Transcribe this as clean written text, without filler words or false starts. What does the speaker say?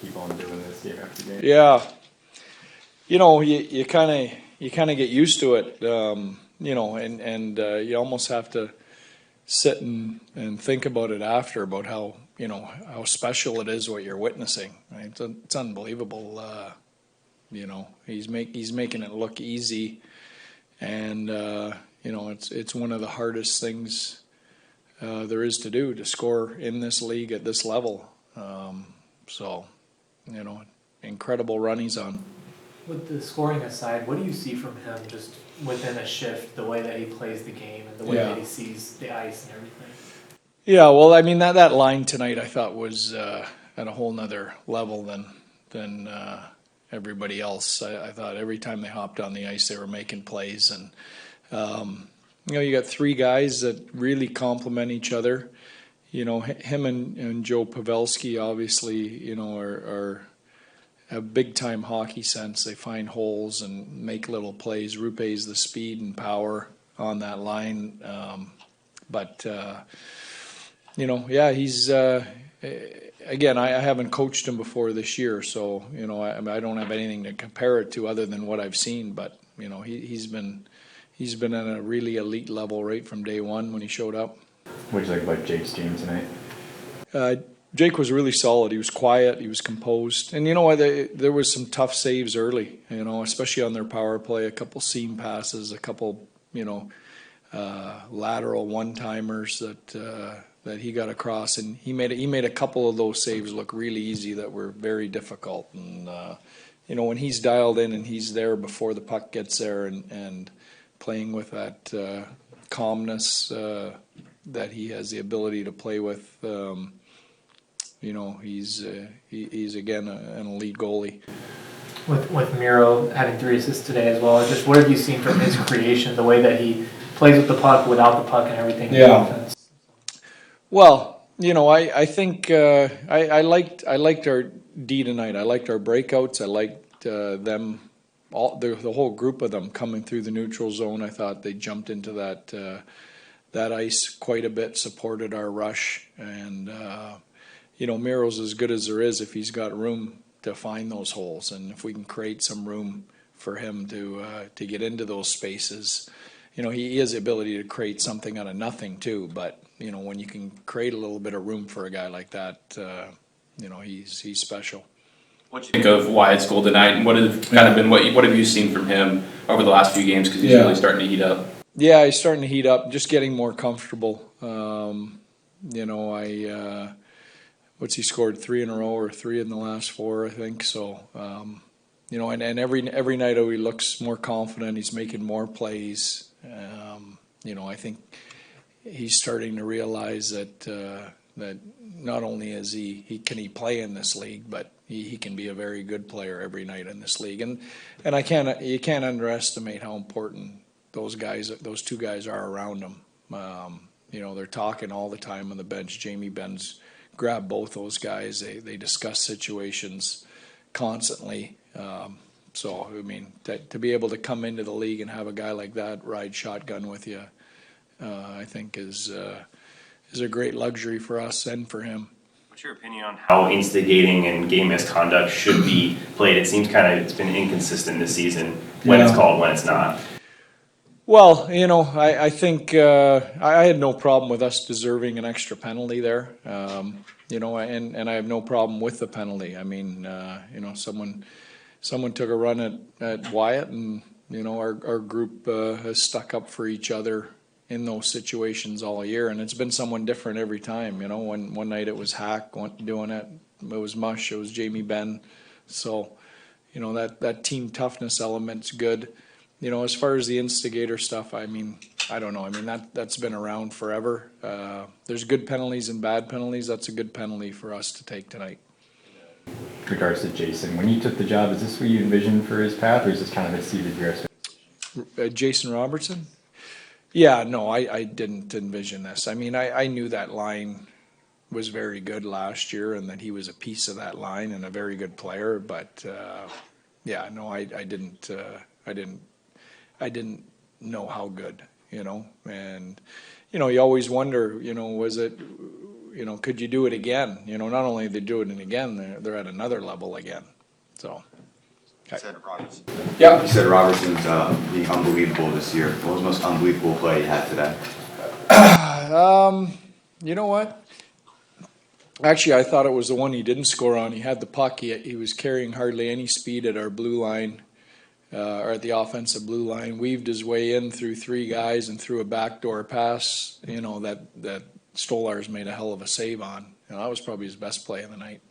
keep on doing this game after game? Yeah, you kind of get used to it, and you almost have to sit and think about it after, about how how special it is what you're witnessing. Right? It's unbelievable. He's making it look easy, and it's one of the hardest things there is to do, to score in this league at this level. So, incredible run he's on. With the scoring aside, what do you see from him just within a shift, the way that he plays the game and the way that he sees the ice and everything? Yeah, well, I mean, that line tonight I thought was at a whole nother level than everybody else. I thought every time they hopped on the ice, they were making plays. And, you got three guys that really complement each other. Him and Joe Pavelski obviously, have big-time hockey sense. They find holes and make little plays. Rupe's the speed and power on that line. He's again, I haven't coached him before this year, so I don't have anything to compare it to other than what I've seen. But he's been at a really elite level right from day one when he showed up. What did you think about Jake's game tonight? Jake was really solid. He was quiet. He was composed. And there was some tough saves early, especially on their power play. A couple seam passes, a couple, lateral one-timers that he got across. And he made a couple of those saves look really easy that were very difficult. And, when he's dialed in and he's there before the puck gets there and playing with that calmness that he has the ability to play with, he's again an elite goalie. With Miro having 3 assists today as well, just what have you seen from his creation, the way that he plays with the puck, without the puck, and everything? Yeah. In offense? Well, I think I liked our D tonight. I liked our breakouts. I liked them, the whole group of them coming through the neutral zone. I thought they jumped into that ice quite a bit, supported our rush, and Miro's as good as there is if he's got room to find those holes, and if we can create some room for him to get into those spaces. He has the ability to create something out of nothing too, but when you can create a little bit of room for a guy like that, he's special. What do you think of Wyatt's goal tonight, and what have you seen from him over the last few games, because he's really starting to heat up? Yeah, he's starting to heat up, just getting more comfortable. What's he scored, 3 in a row or 3 in the last 4, I think. So, and every night he looks more confident. He's making more plays. I think he's starting to realize that not only is he can play in this league, but he can be a very good player every night in this league. And you can't underestimate how important those two guys are around him. They're talking all the time on the bench. Jamie Benz grabbed both those guys. They discuss situations constantly. To be able to come into the league and have a guy like that ride shotgun with you, I think is a great luxury for us and for him. What's your opinion on how instigating and game misconduct should be played? It seems it's been inconsistent this season when it's called, when it's not. Well, I think I had no problem with us deserving an extra penalty there. And I have no problem with the penalty. I mean, someone took a run at Wyatt, and our group has stuck up for each other in those situations all year, and it's been someone different every time. One night it was Hack doing it. It was Mush. It was Jamie Benn. So, that team toughness element's good. As far as the instigator stuff, I don't know. That's been around forever. There's good penalties and bad penalties. That's a good penalty for us to take tonight. With regards to Jason, when you took the job, is this what you envisioned for his path, or is this kind of exceeded your expectations? Jason Robertson? Yeah, no, I didn't envision this. I knew that line was very good last year and that he was a piece of that line and a very good player. But I didn't know how good, and you always wonder, was it you know, could you do it again? You know, not only they do it again, they're at another level again. So. You said Robertson. Yeah. You said Robertson's being unbelievable this year. What was the most unbelievable play you had today? You know what? Actually, I thought it was the one he didn't score on. He had the puck. He was carrying hardly any speed at our blue line, or at the offensive blue line. Weaved his way in through three guys and threw a backdoor pass. You know that Stolarz made a hell of a save on. You know, that was probably his best play of the night.